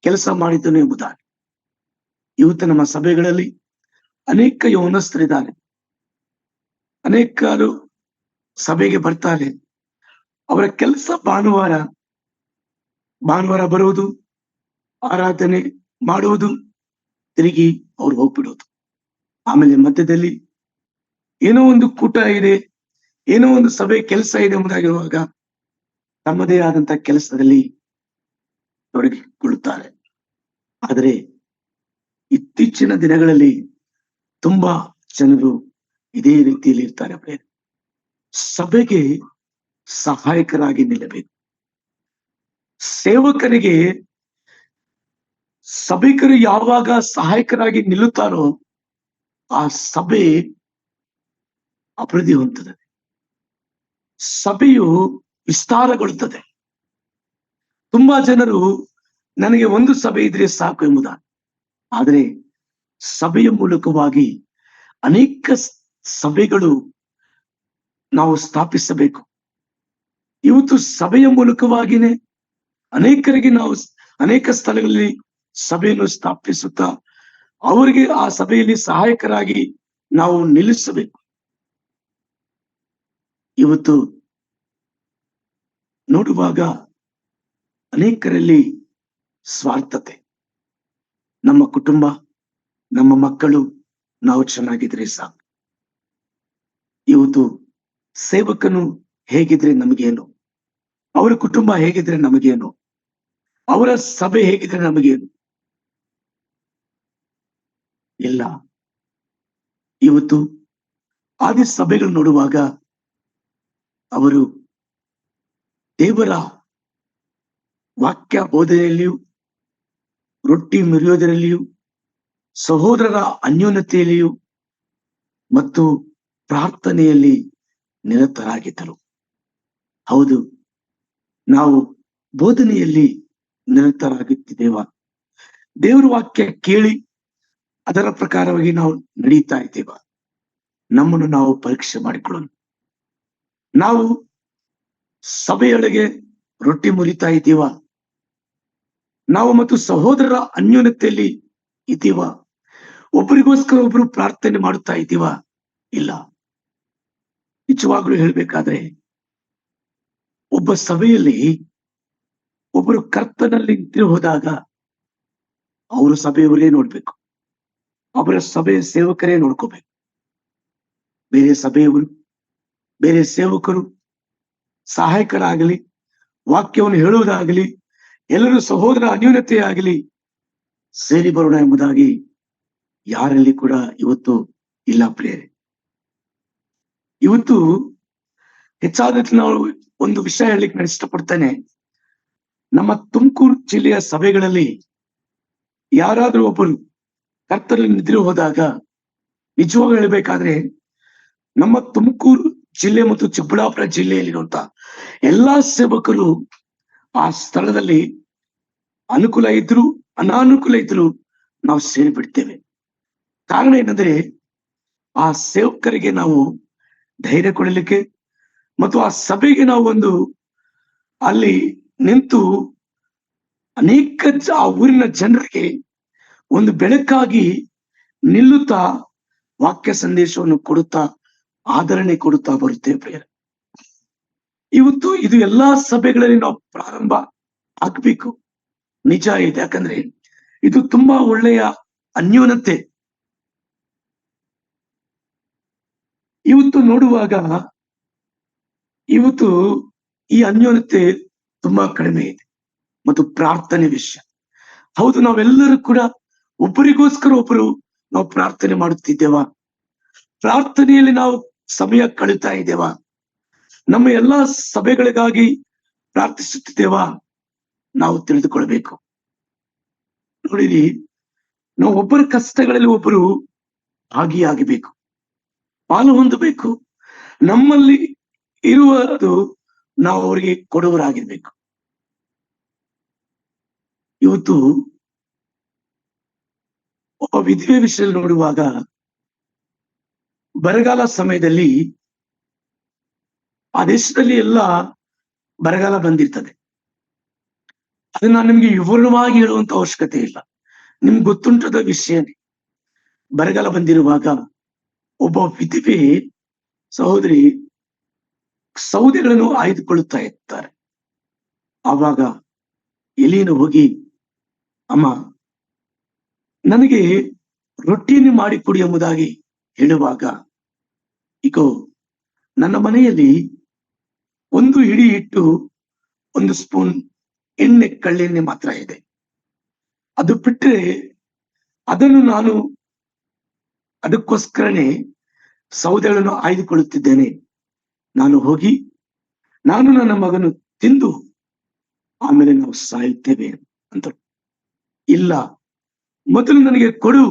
ಕೆಲಸ ಮಾಡಿದನು ಎಂಬುದಾಗಿ. ಇವತ್ತು ನಮ್ಮ ಸಭೆಗಳಲ್ಲಿ ಅನೇಕ ಯೌವನಸ್ಥರಿದ್ದಾರೆ, ಅನೇಕರು ಸಭೆಗೆ ಬರ್ತಾರೆ. ಅವರ ಕೆಲಸ ಭಾನುವಾರ ಬರುವುದು, ಆರಾಧನೆ ಮಾಡುವುದು, ತಿರುಗಿ ಅವ್ರು ಹೋಗ್ಬಿಡೋದು. ಆಮೇಲೆ ಮಧ್ಯದಲ್ಲಿ ಏನೋ ಒಂದು ಕೂಟ ಇದೆ, ಏನೋ ಒಂದು ಸಭೆ ಕೆಲಸ ಇದೆ ಎಂಬುದಾಗಿರುವಾಗ ತಮ್ಮದೇ ಆದಂತ ಕೆಲಸದಲ್ಲಿ ತೊಡಗಿಕೊಳ್ಳುತ್ತಾರೆ. ಆದರೆ ಇತ್ತೀಚಿನ ದಿನಗಳಲ್ಲಿ ತುಂಬಾ ಜನರು ಇದೇ ರೀತಿಯಲ್ಲಿ ಇರ್ತಾರೆ ಪ್ರಿಯರೇ. ಸಭೆಗೆ ಸಹಾಯಕರಾಗಿ ನಿಲ್ಲಬೇಕು. ಸೇವಕರಿಗೆ ಸಭಿಕರು ಯಾವಾಗ ಸಹಾಯಕರಾಗಿ ನಿಲ್ಲುತ್ತಾರೋ ಆ ಸಭೆ ಅಭಿವೃದ್ಧಿ ಹೊಂದುತ್ತದೆ, ಸಭೆಯು ವಿಸ್ತಾರಗೊಳ್ಳುತ್ತದೆ. ತುಂಬಾ ಜನರು ನನಗೆ ಒಂದು ಸಭೆ ಇದ್ರೆ ಸಾಕು ಎಂಬುದ, ಆದರೆ ಸಭೆಯ ಮೂಲಕವಾಗಿ ಅನೇಕ ಸಭೆಗಳು ನಾವು ಸ್ಥಾಪಿಸಬೇಕು. ಇವತ್ತು ಸಭೆಯ ಮೂಲಕವಾಗಿನೇ ಅನೇಕರಿಗೆ ನಾವು ಅನೇಕ ಸ್ಥಳಗಳಲ್ಲಿ ಸಭೆಯನ್ನು ಸ್ಥಾಪಿಸುತ್ತಾ ಅವರಿಗೆ ಆ ಸಭೆಯಲ್ಲಿ ಸಹಾಯಕರಾಗಿ ನಾವು ನಿಲ್ಲಿಸಬೇಕು. ಇವತ್ತು ನೋಡುವಾಗ ಅನೇಕರಲ್ಲಿ ಸ್ವಾರ್ಥತೆ. ನಮ್ಮ ಕುಟುಂಬ, ನಮ್ಮ ಮಕ್ಕಳು ನಾವು ಚೆನ್ನಾಗಿದ್ರೆ ಸಾಕು. ಇವತ್ತು ಸೇವಕನು ಹೇಗಿದ್ರೆ ನಮಗೇನು, ಅವರ ಕುಟುಂಬ ಹೇಗಿದ್ರೆ ನಮಗೇನು, ಅವರ ಸಭೆ ಹೇಗಿದ್ರೆ ನಮಗೇನು. ಇಲ್ಲ, ಇವತ್ತು ಆದಿ ಸಭೆಗಳು ನೋಡುವಾಗ ಅವರು ದೇವರ ವಾಕ್ಯ ಬೋಧನೆಯಲ್ಲಿಯೂ, ರೊಟ್ಟಿ ಮುರಿಯೋದರಲ್ಲಿಯೂ, ಸಹೋದರರ ಅನ್ಯೋನ್ಯತೆಯಲ್ಲಿಯೂ ಮತ್ತು ಪ್ರಾರ್ಥನೆಯಲ್ಲಿ ನಿರತರಾಗಿದ್ದರು. ಹೌದು, ನಾವು ಬೋಧನೆಯಲ್ಲಿ ನಿರತರಾಗುತ್ತಿದ್ದೇವ? ದೇವರ ವಾಕ್ಯ ಕೇಳಿ ಅದರ ಪ್ರಕಾರವಾಗಿ ನಾವು ನಡೀತಾ ಇದ್ದೇವ? ನಮ್ಮನ್ನು ನಾವು ಪರೀಕ್ಷೆ ಮಾಡಿಕೊಳ್ಳೋಣ. ನಾವು ಸಭೆಯೊಳಗೆ ರೊಟ್ಟಿ ಮುರಿತಾ ಇದ್ದೀವ? ನಾವು ಮತ್ತು ಸಹೋದರರ ಅನ್ಯೋನ್ಯತೆಯಲ್ಲಿ ಇದ್ದೀವ? ಒಬ್ಬರಿಗೋಸ್ಕರ ಒಬ್ರು ಪ್ರಾರ್ಥನೆ ಮಾಡುತ್ತಾ ಇದ್ದೀವ? ಇಲ್ಲ. ನಿಜವಾಗ್ಲೂ ಹೇಳ್ಬೇಕಾದ್ರೆ ಒಬ್ಬ ಸಭೆಯಲ್ಲಿ ಒಬ್ಬರು ಕರ್ತನಲ್ಲಿ ನಿಂತು ಹೋದಾಗ ಅವರು ಸಭೆಯವರೇ ನೋಡ್ಬೇಕು, ಅವರ ಸಭೆಯ ಸೇವಕರೇ ನೋಡ್ಕೋಬೇಕು. ಬೇರೆ ಸಭೆಯವರು, ಬೇರೆ ಸೇವಕರು, ಸಹಾಯಕರಾಗಲಿ, ವಾಕ್ಯವನ್ನು ಹೇಳುವುದಾಗಲಿ, ಎಲ್ಲರೂ ಸಹೋದರ ಅನ್ಯೋನ್ಯತೆ ಆಗಲಿ ಸೇರಿ ಬರೋಣ ಎಂಬುದಾಗಿ ಯಾರಲ್ಲಿ ಕೂಡ ಇವತ್ತು ಇಲ್ಲ ಪ್ರಿಯರೇ. ಇವತ್ತು ಹೆಚ್ಚಾದ ನಾವು ಒಂದು ವಿಷಯ ಹೇಳಲಿಕ್ಕೆ ನಾನು ಇಷ್ಟಪಡ್ತೇನೆ. ನಮ್ಮ ತುಮಕೂರು ಜಿಲ್ಲೆಯ ಸಭೆಗಳಲ್ಲಿ ಯಾರಾದ್ರೂ ಒಬ್ಬರು ಕರ್ತನಲ್ಲಿ ನಿದ್ರೆ ಹೋದಾಗ ನಿಜವಾಗಿ ಹೇಳ್ಬೇಕಾದ್ರೆ ನಮ್ಮ ತುಮಕೂರು ಜಿಲ್ಲೆ ಮತ್ತು ಚಿಕ್ಕಬಳ್ಳಾಪುರ ಜಿಲ್ಲೆಯಲ್ಲಿರುವಂತ ಎಲ್ಲಾ ಸೇವಕರು ಆ ಸ್ಥಳದಲ್ಲಿ ಅನುಕೂಲ ಇದ್ರು ಅನಾನುಕೂಲ ಇದ್ರು ನಾವು ಸೇರಿ ಬಿಡ್ತೇವೆ. ಕಾರಣ ಏನಂದ್ರೆ ಆ ಸೇವಕರಿಗೆ ನಾವು ಧೈರ್ಯ ಕೊಡಲಿಕ್ಕೆ ಮತ್ತು ಆ ಸಭೆಗೆ ನಾವು ಒಂದು ಅಲ್ಲಿ ನಿಂತು ಅನೇಕ ಆ ಊರಿನ ಜನರಿಗೆ ಒಂದು ಬೆಳಕಾಗಿ ನಿಲ್ಲುತ್ತಾ ವಾಕ್ಯ ಸಂದೇಶವನ್ನು ಕೊಡುತ್ತಾ ಆದರಣೆ ಕೊಡುತ್ತಾ ಬರುತ್ತೇವೆ ಪ್ರಿಯರೇ. ಇವತ್ತು ಇದು ಎಲ್ಲಾ ಸಭೆಗಳಲ್ಲಿ ನಾವು ಪ್ರಾರಂಭ ಆಗ್ಬೇಕು, ನಿಜ ಇದೆ. ಯಾಕಂದ್ರೆ ಇದು ತುಂಬಾ ಒಳ್ಳೆಯ ಅನ್ಯೋನ್ಯತೆ. ಇವತ್ತು ನೋಡುವಾಗ ಇವತ್ತು ಈ ಅನ್ಯೋನ್ಯತೆ ತುಂಬಾ ಕಡಿಮೆ ಇದೆ. ಮತ್ತು ಪ್ರಾರ್ಥನೆ ವಿಷಯ, ಹೌದು, ನಾವೆಲ್ಲರೂ ಕೂಡ ಒಬ್ಬರಿಗೋಸ್ಕರ ಒಬ್ಬರು ನಾವು ಪ್ರಾರ್ಥನೆ ಮಾಡುತ್ತಿದ್ದೇವ? ಪ್ರಾರ್ಥನೆಯಲ್ಲಿ ನಾವು ಸಮಯ ಕಳೀತಾ ಇದ್ದೇವ? ನಮ್ಮ ಎಲ್ಲಾ ಸಭೆಗಳಿಗಾಗಿ ಪ್ರಾರ್ಥಿಸುತ್ತಿದ್ದೇವ? ನಾವು ತಿಳಿದುಕೊಳ್ಬೇಕು. ನೋಡಿರಿ, ನಾವು ಒಬ್ಬರ ಕಷ್ಟಗಳಲ್ಲಿ ಒಬ್ಬರು ಭಾಗಿಯಾಗಬೇಕು, ಪಾಲು ಹೊಂದಬೇಕು. ನಮ್ಮಲ್ಲಿ ಇರುವುದು ನಾವು ಅವರಿಗೆ ಕೊಡುವರಾಗಿರ್ಬೇಕು. ಇವತ್ತು ಒಬ್ಬ ವಿಧವೆ ವಿಷಯದಲ್ಲಿ ನೋಡುವಾಗ ಬರಗಾಲ ಸಮಯದಲ್ಲಿ ಆ ದೇಶದಲ್ಲಿ ಎಲ್ಲ ಬರಗಾಲ ಬಂದಿರ್ತದೆ. ಅದನ್ನ ನಿಮ್ಗೆ ವಿವರಣವಾಗಿ ಹೇಳುವಂತ ಅವಶ್ಯಕತೆ ಇಲ್ಲ, ನಿಮ್ಗೆ ಗೊತ್ತುಂಟದ ವಿಷಯನೇ. ಬರಗಾಲ ಬಂದಿರುವಾಗ ಒಬ್ಬ ವಿಧವೆ ಸಹೋದರಿ ಸೌದೆಗಳನ್ನು ಆಯ್ದುಕೊಳ್ಳುತ್ತಾ ಇರ್ತಾರೆ. ಆವಾಗ ಎಲಿಯನ್ನು ಹೋಗಿ, ಅಮ್ಮ ನನಗೆ ರೊಟ್ಟಿಯನ್ನು ಮಾಡಿಕೊಡಿ ಎಂಬುದಾಗಿ ಹೇಳುವಾಗ, ಈಗ ನನ್ನ ಮನೆಯಲ್ಲಿ ಒಂದು ಹಿಡಿ ಹಿಟ್ಟು, ಒಂದು ಸ್ಪೂನ್ ಎಣ್ಣೆ, ಕಳ್ಳೆಣ್ಣೆ ಮಾತ್ರ ಇದೆ. ಅದು ಬಿಟ್ಟರೆ ಅದನ್ನು ನಾನು ಅದಕ್ಕೋಸ್ಕರನೇ ಸೌದೆಗಳನ್ನು ಆಯ್ದುಕೊಳ್ಳುತ್ತಿದ್ದೇನೆ. ನಾನು ಹೋಗಿ ನಾನು ನನ್ನ ಮಗನು ತಿಂದು ಆಮೇಲೆ ನಾವು ಸಾಯುತ್ತೇವೆ ಅಂತ. ಇಲ್ಲ, ಮೊದಲು ನನಗೆ ಕೊಡು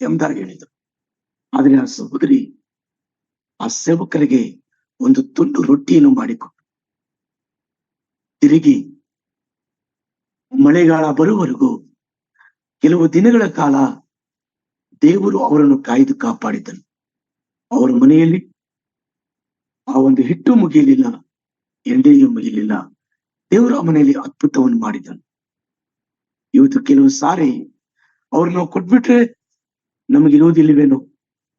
ಎಂಬುದಾಗಿ ಹೇಳಿದರು. ಆದರೆ ಆ ಸಹೋದರಿ ಆ ಸೇವಕರಿಗೆ ಒಂದು ತುಂಡು ರೊಟ್ಟಿಯನ್ನು ಮಾಡಿಕೊಟ್ಟು ತಿರುಗಿ ಮಳೆಗಾಲ ಬರುವವರೆಗೂ ಕೆಲವು ದಿನಗಳ ಕಾಲ ದೇವರು ಅವರನ್ನು ಕಾಯ್ದು ಕಾಪಾಡಿದನು. ಅವರ ಮನೆಯಲ್ಲಿ ಆ ಒಂದು ಹಿಟ್ಟು ಮುಗಿಯಲಿಲ್ಲ, ಎಣ್ಣೆಯೂ ಮುಗಿಯಲಿಲ್ಲ. ದೇವರು ಆ ಮನೆಯಲ್ಲಿ ಅದ್ಭುತವನ್ನು ಮಾಡಿದನು. ಇವತ್ತು ಕೆಲವು ಸಾರಿ ಅವ್ರು ನಾವು ಕೊಟ್ಬಿಟ್ರೆ ನಮಗಿರುವುದಿಲ್ಲವೇನೋ,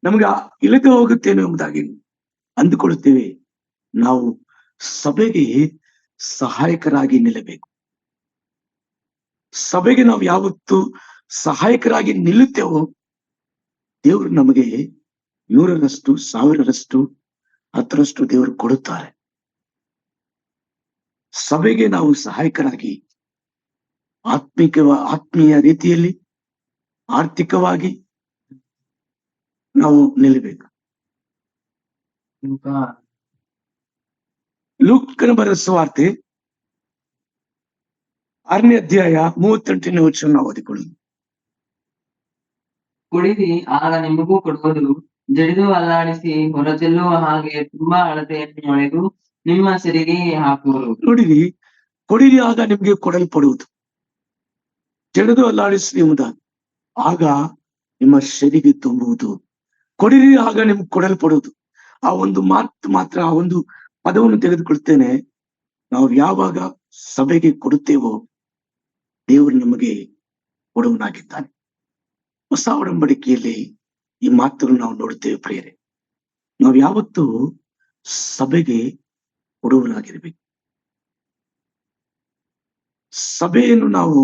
ನಮಗೆ ಇಲ್ಲದೆ ಹೋಗುತ್ತೇನೋ ಎಂಬುದಾಗಿ ಅಂದುಕೊಳ್ಳುತ್ತೇವೆ. ನಾವು ಸಭೆಗೆ ಸಹಾಯಕರಾಗಿ ನಿಲ್ಲಬೇಕು. ಸಭೆಗೆ ನಾವು ಯಾವತ್ತು ಸಹಾಯಕರಾಗಿ ನಿಲ್ಲುತ್ತೇವೋ ದೇವರು ನಮಗೆ 100ರಷ್ಟು 1000ರಷ್ಟು 10ರಷ್ಟು ದೇವರು ಕೊಡುತ್ತಾರೆ. ಸಭೆಗೆ ನಾವು ಸಹಾಯಕರಾಗಿ ಆತ್ಮೀಯ ರೀತಿಯಲ್ಲಿ ಆರ್ಥಿಕವಾಗಿ ನಾವು ನಿಲ್ಲಬೇಕು. ಲೂಕನ ಬರೆದ ಸುವಾರ್ತೆ 6ನೇ ಅಧ್ಯಾಯ 38ನೇ ವಚನ ನಾವು ಓದಿಕೊಳ್ಳೋಣ. ಕುಡಿರಿ, ಆಗ ನಿಮಗೂ ಕೊಡುವುದು. ಜಡಿದು ಅಲ್ಲಾಡಿಸಿ ಹೊರಚೆಲ್ಲುವ ಹಾಗೆ ತುಂಬಾ ಅಳತೆಯನ್ನು ಹೊಳೆದು ನಿಮ್ಮ ಸೆರಿಗೆ ಹಾಕುವರು. ನೋಡಿರಿ, ಕೊಡಿರಿ ಆಗ ನಿಮ್ಗೆ ಕೊಡಲ್ಪಡುವುದು. ಜಡಿದು ಅಲ್ಲಾಡಿಸಿ ಎಂಬುದಾಗಿ ಆಗ ನಿಮ್ಮ ಸೆರಿಗೆ ತುಂಬುವುದು. ಕೊಡಿರಿ ಆಗ ನಿಮ್ಗೆ ಕೊಡಲ್ಪಡುವುದು. ಆ ಒಂದು ಮಾತು ಮಾತ್ರ, ಆ ಒಂದು ಪದವನ್ನು ತೆಗೆದುಕೊಳ್ತೇನೆ. ನಾವು ಯಾವಾಗ ಸಭೆಗೆ ಕೊಡುತ್ತೇವೋ ದೇವರು ನಮಗೆ ಕೊಡುವನಾಗಿದ್ದಾನೆ. ಹೊಸ ಒಡಂಬಡಿಕೆಯಲ್ಲಿ ಈ ಮಾತುಗಳನ್ನು ನಾವು ನೋಡುತ್ತೇವೆ ಪ್ರಿಯರೇ. ನಾವು ಯಾವತ್ತೂ ಸಭೆಗೆ ಕೊಡುವನಾಗಿರ್ಬೇಕು. ಸಭೆಯನ್ನು ನಾವು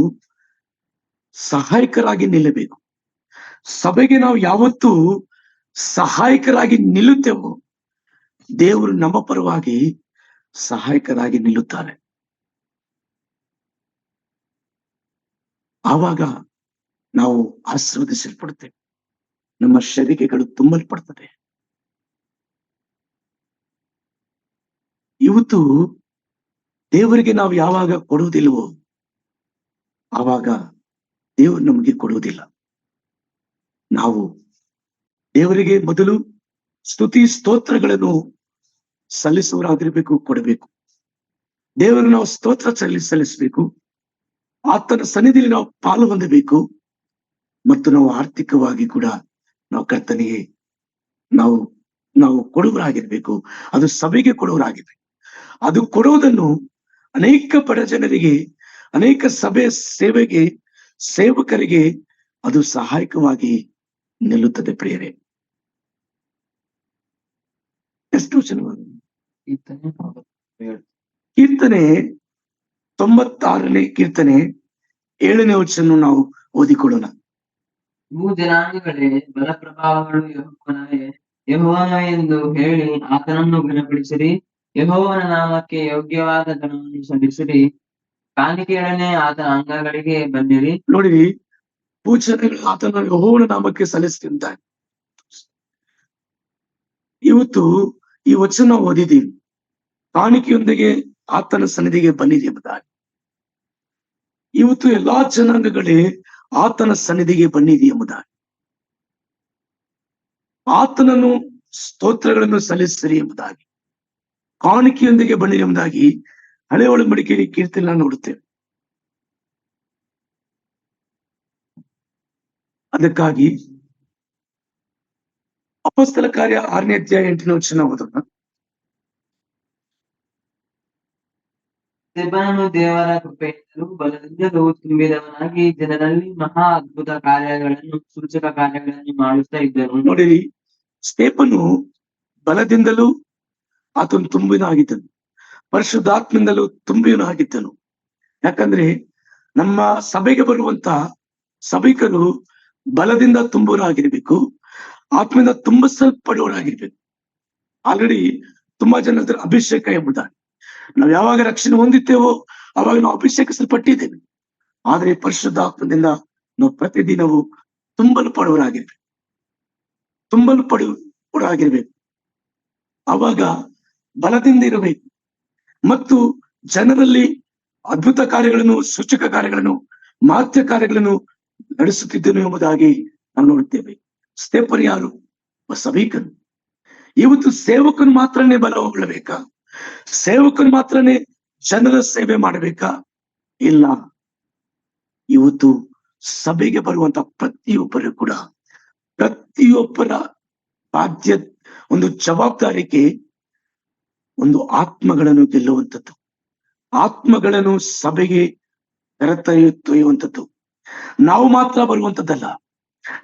ಸಹಾಯಕರಾಗಿ ನಿಲ್ಲಬೇಕು. ಸಭೆಗೆ ನಾವು ಯಾವತ್ತೂ ಸಹಾಯಕರಾಗಿ ನಿಲ್ಲುತ್ತೇವೋ ದೇವರು ನಮ್ಮ ಪರವಾಗಿ ಸಹಾಯಕರಾಗಿ ನಿಲ್ಲುತ್ತಾರೆ. ಆವಾಗ ನಾವು ಆಶೀರ್ವದಿಸಲ್ಪಡುತ್ತೇವೆ. ನಮ್ಮ ಶರೀರಗಳು ತುಂಬಲ್ಪಡ್ತದೆ. ಇವತ್ತು ದೇವರಿಗೆ ನಾವು ಯಾವಾಗ ಕೊಡುವುದಿಲ್ಲವೋ ಆವಾಗ ದೇವರು ನಮಗೆ ಕೊಡುವುದಿಲ್ಲ. ನಾವು ದೇವರಿಗೆ ಮೊದಲು ಸ್ತುತಿ ಸ್ತೋತ್ರಗಳನ್ನು ಸಲ್ಲಿಸುವರಾಗಿರ್ಬೇಕು, ಕೊಡಬೇಕು. ದೇವರಿಗೆ ನಾವು ಸ್ತೋತ್ರ ಸಲ್ಲಿಸಬೇಕು. ಆತನ ಸನ್ನಿಧಿಯಲ್ಲಿ ನಾವು ಪಾಲು ಹೊಂದಬೇಕು. ಮತ್ತು ನಾವು ಆರ್ಥಿಕವಾಗಿ ಕೂಡ ನಾವು ಕರ್ತನಿಗೆ ನಾವು ಕೊಡುವರಾಗಿರ್ಬೇಕು. ಅದು ಸಭೆಗೆ ಕೊಡುವರಾಗಿರ್ಬೇಕು. ಅದು ಕೊಡುವುದನ್ನು ಅನೇಕ ಬಡ ಜನರಿಗೆ, ಅನೇಕ ಸಭೆ ಸೇವಕರಿಗೆ ಅದು ಸಹಾಯಕವಾಗಿ ನಿಲ್ಲುತ್ತದೆ ಪ್ರಿಯರೇ. ಎಷ್ಟು ಚೆನ್ನಾಗಿ ಕೀರ್ತನೆ 96ನೇ ಕೀರ್ತನೆ 7ನೇ ವಚನ ನಾವು ಓದಿಕೊಳ್ಳೋಣ. ಭೂ ಜನಾಂಗಗಳೇ, ಬಲ ಪ್ರಭಾವಗಳು ಯೆಹೋವನವೇ. ಯೆಹೋವನ ಎಂದು ಹೇಳಿ ಆತನನ್ನು ಘನಪಡಿಸಿರಿ. ಯೆಹೋವನ ನಾಮಕ್ಕೆ ಯೋಗ್ಯವಾದ ಧನವನ್ನು ಸಲ್ಲಿಸಿರಿ. ಕಾಣಿಕೆಯೊಡನೆ ಆತನ ಅಂಗಗಳಿಗೆ ಬನ್ನಿರಿ. ನೋಡಿರಿ, ಭೂಜನಗಳು ಆತನ ಯೆಹೋವನ ನಾಮಕ್ಕೆ ಸಲ್ಲಿಸುತ್ತಿದ್ದಾರೆ. ಇವತ್ತು ಈ ವಚನ ಓದಿದ್ದೀವಿ. ಕಾಣಿಕೆಯೊಂದಿಗೆ ಆತನ ಸನ್ನಿಧಿಗೆ ಬನ್ನಿರಿ ಎಂಬುದಾಗಿ. ಇವತ್ತು ಎಲ್ಲಾ ಜನಾಂಗಗಳೇ ಆತನ ಸನ್ನಿಧಿಗೆ ಬನ್ನಿರಿ ಎಂಬುದಾಗಿ. ಆತನನ್ನು ಸ್ತೋತ್ರಗಳನ್ನು ಸಲ್ಲಿಸಿರಿ ಎಂಬುದಾಗಿ, ಕಾಣಿಕೆಯೊಂದಿಗೆ ಬನ್ನಿರಿ ಎಂಬುದಾಗಿ ಹಳೆ ಒಡಂಬಡಿಕೆಯಲ್ಲಿ ಕೀರ್ತನೆ ನೋಡುತ್ತೇವೆ. ಅದಕ್ಕಾಗಿ ಅಪೊಸ್ತಲ ಕಾರ್ಯ 6ನೇ ಅಧ್ಯಾಯ 8ನೇ ವಚನ ಓದೋಣ. ಸ್ತೆಫನನು ದೇವರ ಕೃಪೆಯಿಂದಲೂ ಬಲದಿಂದಲೂ ತುಂಬಿದವನಾಗಿ ಜನರಲ್ಲಿ ಮಹಾ ಅದ್ಭುತ ಕಾರ್ಯಗಳನ್ನು, ಸೂಚಕ ಕಾರ್ಯಗಳನ್ನು ಮಾಡುತ್ತಾ ಇದ್ದನು. ನೋಡಿರಿ, ಸ್ತೆಫನು ಬಲದಿಂದಲೂ ಆತನು ತುಂಬಿನಾಗಿದ್ದನು, ಪರಿಶುದ್ಧಾತ್ಮದಿಂದಲೂ ತುಂಬಿನಾಗಿದ್ದನು. ಯಾಕಂದ್ರೆ ನಮ್ಮ ಸಭೆಗೆ ಬರುವಂತ ಸಭಿಕರು ಬಲದಿಂದ ತುಂಬುವರಾಗಿರ್ಬೇಕು, ಆತ್ಮದಿಂದ ತುಂಬಿಸಲ್ಪಡುವರಾಗಿರ್ಬೇಕು. ಆಲ್ರೆಡಿ ತುಂಬಾ ಜನ ಅಭಿಷೇಕ ಎಂಬುದಾಗಿ ನಾವು ಯಾವಾಗ ರಕ್ಷಣೆ ಹೊಂದಿದ್ದೇವೋ ಅವಾಗ ನಾವು ಅಭಿಷೇಕಿಸಲ್ಪಟ್ಟಿದ್ದೇವೆ. ಆದ್ರೆ ಪರಿಶುದ್ಧಾತ್ಮದಿಂದ ನಾವು ಪ್ರತಿದಿನವೂ ತುಂಬಲ್ಪಡುವರಾಗಿರ್ಬೇಕು. ತುಂಬಲ್ಪಡುವರಾಗಿರ್ಬೇಕು. ಅವಾಗ ಬಲದಿಂದ ಇರಬೇಕು ಮತ್ತು ಜನರಲ್ಲಿ ಅದ್ಭುತ ಕಾರ್ಯಗಳನ್ನು, ಸೂಚಕ ಕಾರ್ಯಗಳನ್ನು, ಮಾತ್ಯ ಕಾರ್ಯಗಳನ್ನು ನಡೆಸುತ್ತಿದ್ದನು ಎಂಬುದಾಗಿ ನಾವು ನೋಡುತ್ತೇವೆ. ಸ್ತೆಫನ ಯಾರು? ಸಭಿಕನು. ಇವತ್ತು ಸೇವಕನು ಮಾತ್ರನೇ ಬಲಗೊಳ್ಳಬೇಕಾ? ಸೇವಕನು ಮಾತ್ರನೇ ಜನರ ಸೇವೆ ಮಾಡಬೇಕಾ? ಇಲ್ಲ. ಇವತ್ತು ಸಭೆಗೆ ಬರುವಂತ ಪ್ರತಿಯೊಬ್ಬರು ಕೂಡ ಪ್ರತಿಯೊಬ್ಬರ ಒಂದು ಜವಾಬ್ದಾರಿಗೆ ಒಂದು ಆತ್ಮಗಳನ್ನು ಗೆಲ್ಲುವಂಥದ್ದು, ಆತ್ಮಗಳನ್ನು ಸಭೆಗೆ ಕರೆತೊಯ್ಯುವಂಥದ್ದು. ನಾವು ಮಾತ್ರ ಬರುವಂಥದ್ದಲ್ಲ,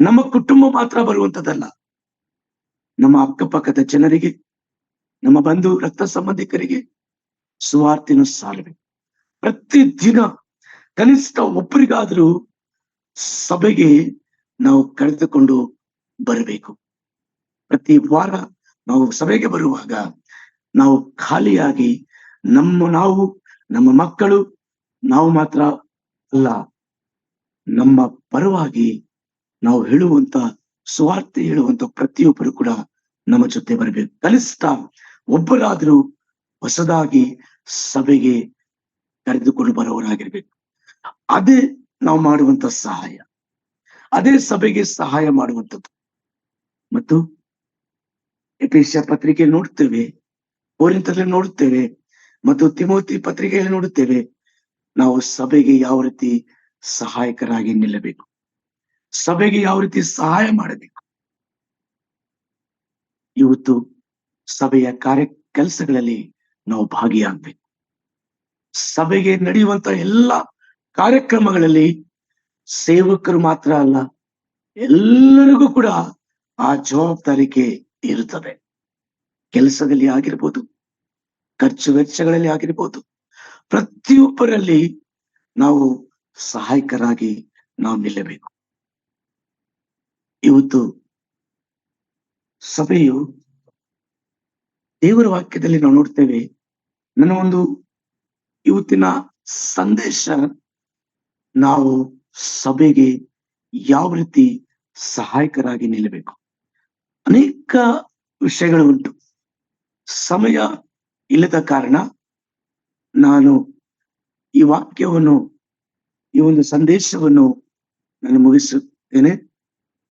ನಮ್ಮ ಕುಟುಂಬ ಮಾತ್ರ ಬರುವಂಥದ್ದಲ್ಲ, ನಮ್ಮ ಅಕ್ಕಪಕ್ಕದ ಜನರಿಗೆ, ನಮ್ಮ ಬಂಧು ರಕ್ತ ಸಂಬಂಧಿಕರಿಗೆ ಸುವಾರ್ತೆಯನ್ನು ಸಾರಬೇಕು. ಪ್ರತಿದಿನ ಕನಿಷ್ಠ ಒಬ್ಬರಿಗಾದ್ರೂ ಸಭೆಗೆ ನಾವು ಕರೆದುಕೊಂಡು ಬರಬೇಕು. ಪ್ರತಿ ವಾರ ನಾವು ಸಭೆಗೆ ಬರುವಾಗ ನಾವು ಖಾಲಿಯಾಗಿ ನಮ್ಮ ಮಕ್ಕಳು ನಾವು ಮಾತ್ರ ಅಲ್ಲ, ನಮ್ಮ ಪರವಾಗಿ ನಾವು ಹೇಳುವಂತ ಸುವಾರ್ತೆ ಹೇಳುವಂತ ಪ್ರತಿಯೊಬ್ಬರು ಕೂಡ ನಮ್ಮ ಜೊತೆ ಬರಬೇಕು. ಕನಿಷ್ಠ ಒಬ್ಬರಾದ್ರೂ ಹೊಸದಾಗಿ ಸಭೆಗೆ ಕರೆದುಕೊಂಡು ಬರುವವರಾಗಿರ್ಬೇಕು. ಅದೇ ನಾವು ಮಾಡುವಂತ ಸಹಾಯ, ಅದೇ ಸಭೆಗೆ ಸಹಾಯ ಮಾಡುವಂಥದ್ದು. ಮತ್ತು ಎಫೆಸ ಪತ್ರಿಕೆ ನೋಡುತ್ತೇವೆ, ಕೊರಿಂಥದಲ್ಲಿ ನೋಡುತ್ತೇವೆ, ಮತ್ತು ತಿಮೋತಿ ಪತ್ರಿಕೆಯಲ್ಲಿ ನೋಡುತ್ತೇವೆ. ನಾವು ಸಭೆಗೆ ಯಾವ ರೀತಿ ಸಹಾಯಕರಾಗಿ ನಿಲ್ಲಬೇಕು, ಸಭೆಗೆ ಯಾವ ರೀತಿ ಸಹಾಯ ಮಾಡಬೇಕು. ಇವತ್ತು ಸಭೆಯ ಕೆಲಸಗಳಲ್ಲಿ ನಾವು ಭಾಗಿಯಾಗಬೇಕು. ಸಭೆಗೆ ನಡೆಯುವಂತ ಎಲ್ಲ ಕಾರ್ಯಕ್ರಮಗಳಲ್ಲಿ ಸೇವಕರು ಮಾತ್ರ ಅಲ್ಲ, ಎಲ್ಲರಿಗೂ ಕೂಡ ಆ ಜವಾಬ್ದಾರಿಕೆ ಇರುತ್ತದೆ. ಕೆಲಸದಲ್ಲಿ ಆಗಿರ್ಬೋದು, ಖರ್ಚು ವೆಚ್ಚಗಳಲ್ಲಿ ಆಗಿರ್ಬೋದು, ಪ್ರತಿಯೊಬ್ಬರಲ್ಲಿ ನಾವು ಸಹಾಯಕರಾಗಿ ನಾವು ನಿಲ್ಲಬೇಕು. ಇವತ್ತು ಸಭೆಯು ದೇವರ ವಾಕ್ಯದಲ್ಲಿ ನಾವು ನೋಡ್ತೇವೆ. ನನ್ನ ಒಂದು ಇವತ್ತಿನ ಸಂದೇಶ, ನಾವು ಸಭೆಗೆ ಯಾವ ರೀತಿ ಸಹಾಯಕರಾಗಿ ನಿಲ್ಲಬೇಕು. ಅನೇಕ ವಿಷಯಗಳು ಉಂಟು. ಸಮಯ ಇಲ್ಲದ ಕಾರಣ ನಾನು ಈ ವಾಕ್ಯವನ್ನು, ಈ ಒಂದು ಸಂದೇಶವನ್ನು ನಾನು ಮುಗಿಸುತ್ತೇನೆ.